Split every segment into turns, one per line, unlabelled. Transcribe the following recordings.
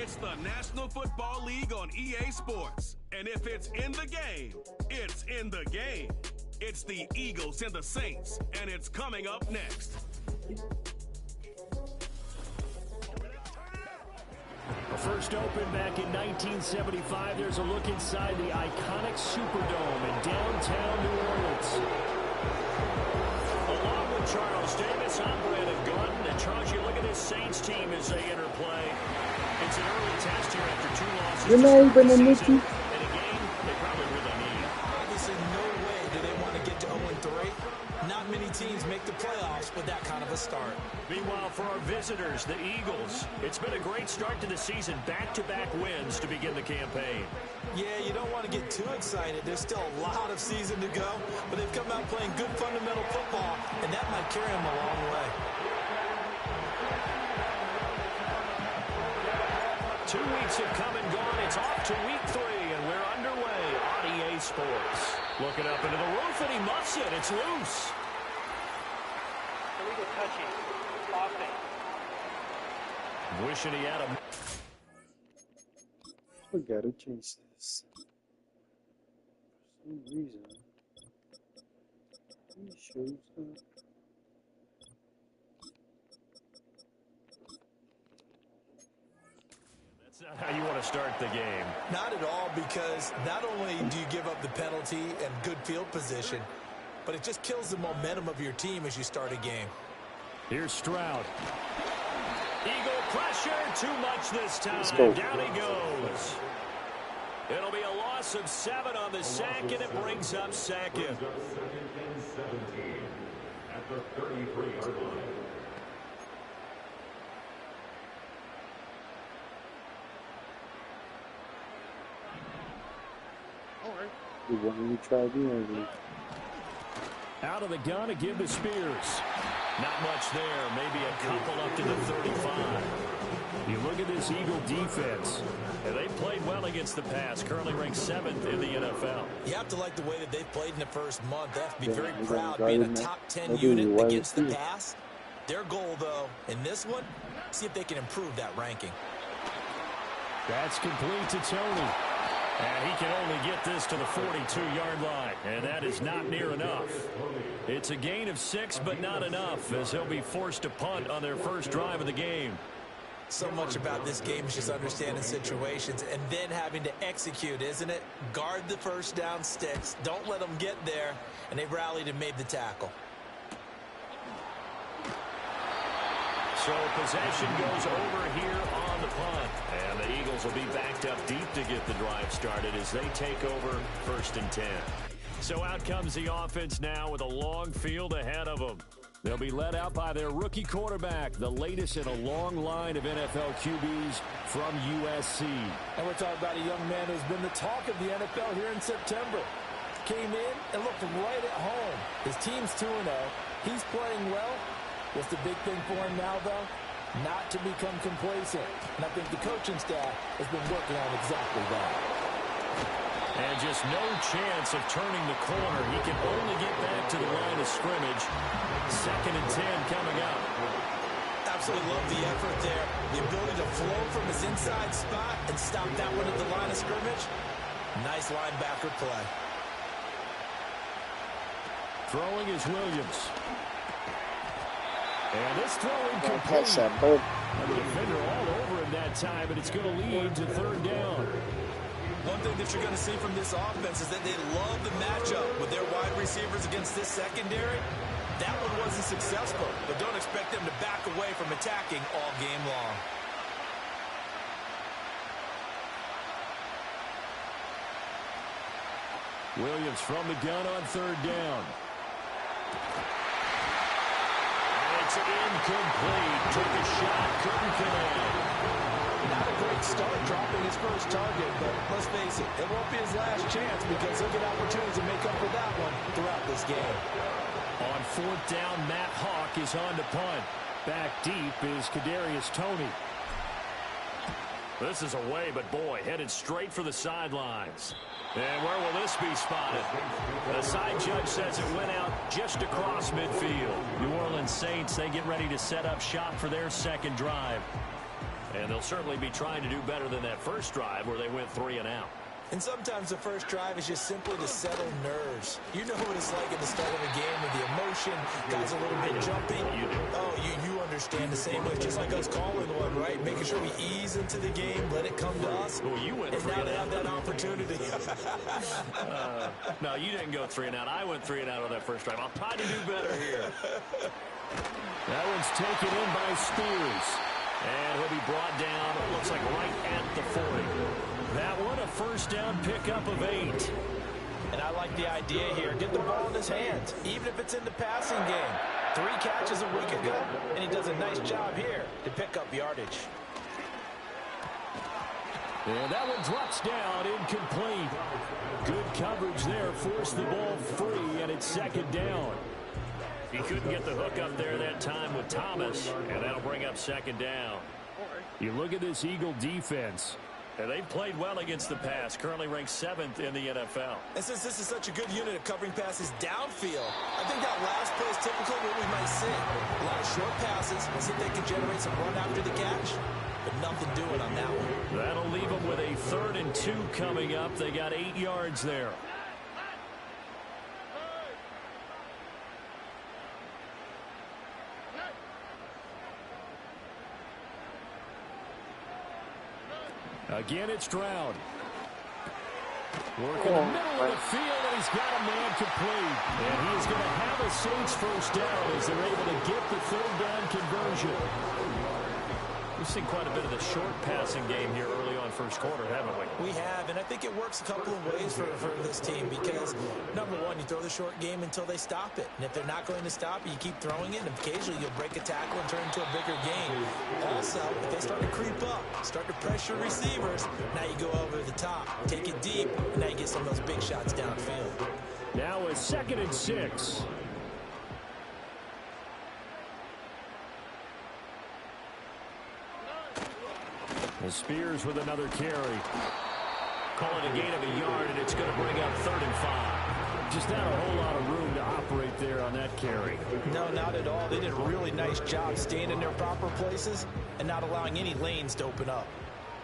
It's the National Football League on EA Sports. And if it's in the game, it's in the game. It's the Eagles and the Saints, and it's coming up next.
First opened back in 1975, there's a look inside the iconic Superdome in downtown New Orleans. Along with Charles Davis, I'm Brandon Gordon. And Charles, you look at this Saints team as they enter play. It's an early test here after 2 losses.
Good night, Benedict.
In a game they probably really need.
Obviously, no way do they want to get to 0-3. Not many teams make the playoffs with that kind of a start.
Meanwhile, for our visitors, the Eagles, it's been a great start to the season. Back-to-back wins to begin the campaign.
Yeah, you don't want to get too excited. There's still a lot of season to go, but they've come out playing good fundamental football, and that might carry them a long way.
2 weeks have come and gone. It's off to week 3, and we're underway on EA Sports. Looking up into the roof, and he muffs it. It's loose.
Illegal touching. Offense.
Wishing he had him.
We gotta change this. For some reason, he shows up.
That's not how you want to start the game.
Not at all, because not only do you give up the penalty and good field position, but it just kills the momentum of your team as you start a game.
Here's Stroud. Eagle pressure, too much this time. Down he goes. It'll be a loss of 7 on the sack, and it brings up second.
At the 33-yard line.
We wanted to try the early.
Out of the gun to give to Spears. Not much there. Maybe a couple up to the 35. You look at this Eagle defense. And they played well against the pass. Currently ranked 7th in the NFL.
You have to like the way that they've played in the first month. They have to be very proud being a top 10 unit against the pass. Their goal, though, in this one, see if they can improve that ranking.
That's complete to Tony. And he can only get this to the 42-yard line. And that is not near enough. It's a gain of 6, but not enough, as he'll be forced to punt on their first drive of the game.
So much about this game is just understanding situations and then having to execute, isn't it? Guard the first down sticks. Don't let them get there. And they rallied and made the tackle.
So possession goes over here on the punt. And the Eagles will be backed up deep to get the drive started as they take over 1st and 10. So out comes the offense now with a long field ahead of them. They'll be led out by their rookie quarterback, the latest in a long line of NFL QBs from USC.
And we're talking about a young man who's been the talk of the NFL here in September. Came in and looked right at home. His team's 2-0. He's playing well. What's the big thing for him now, though? Not to become complacent. And I think the coaching staff has been working on exactly that.
And just no chance of turning the corner. He can only get back to the line of scrimmage. 2nd and 10 coming up.
Absolutely love the effort there. The ability to flow from his inside spot and stop that one at the line of scrimmage. Nice linebacker play.
Throwing is Williams. And this throw incomplete. And the defender all over him that time, and it's going to lead to 3rd down.
One thing that you're going to see from this offense is that they love the matchup with their wide receivers against this secondary. That one wasn't successful, but don't expect them to back away from attacking all game long.
Williams from the gun on 3rd down. And it's incomplete. Took a shot, couldn't connect.
Not a great start dropping his first target, but let's face it, it won't be his last chance because he'll get opportunities to make up for that one throughout this game.
On 4th down, Matt Hawk is on to punt. Back deep is Kadarius Toney. This is away, but boy, headed straight for the sidelines. And where will this be spotted? The side judge says it went out just across midfield. New Orleans Saints, they get ready to set up shop for their second drive. And they'll certainly be trying to do better than that first drive where they went 3 and out.
And sometimes the first drive is just simply to settle nerves. You know what it's like at the start of a game with the emotion, guys a little bit jumpy.
You do.
Oh, you understand the same way, just like us calling one, right? Making sure we ease into the game, let it come to us.
Well, you went 3
and now
and
they
out.
have that opportunity.
No, you didn't go 3 and out. I went 3 and out on that first drive. I'll try to do better here. That one's taken in by Spears. And he'll be brought down, it looks like right at the 40. That one, a first down pickup of 8.
And I like the idea here. Get the ball in his hands, even if it's in the passing game. 3 catches a week ago, and he does a nice job here to pick up yardage.
And that one drops down, incomplete. Good coverage there, forced the ball free, and it's 2nd down. He couldn't get the hook up there that time with Thomas, and that'll bring up 2nd down. You look at this Eagle defense, and they've played well against the pass, currently ranked 7th in the NFL.
And since this is such a good unit of covering passes downfield, I think that last play is typical of what we might see. A lot of short passes, and see if they can generate some run after the catch, but nothing doing on that one.
That'll leave them with a 3rd and 2 coming up. They got 8 yards there. Again, it's Stroud. Working the middle of the field, and he's got a man complete. And he is going to have a Saints first down as they're able to get the 3rd down conversion. We've seen quite a bit of the short passing game here early on first quarter, haven't we?
We have, and I think it works a couple of ways for this team because, number one, you throw the short game until they stop it. And if they're not going to stop it, you keep throwing it, and occasionally you'll break a tackle and turn into a bigger game. Also, if they start to creep up, start to pressure receivers, now you go over the top, take it deep, and now you get some of those big shots downfield.
Now a 2nd and 6. Well, Spears with another carry. Call it a gain of a yard, and it's going to bring up 3rd and 5. Just not a whole lot of room to operate there on that carry.
No, not at all. They did a really nice job staying in their proper places and not allowing any lanes to open up.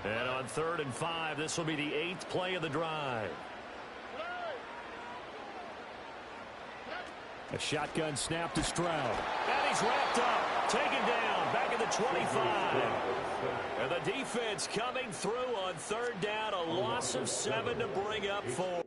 And on 3rd and 5, this will be the 8th play of the drive. A shotgun snap to Stroud. And he's wrapped up, taken down, back at the 25. And the defense coming through on 3rd down, a loss of 7 to bring up 4.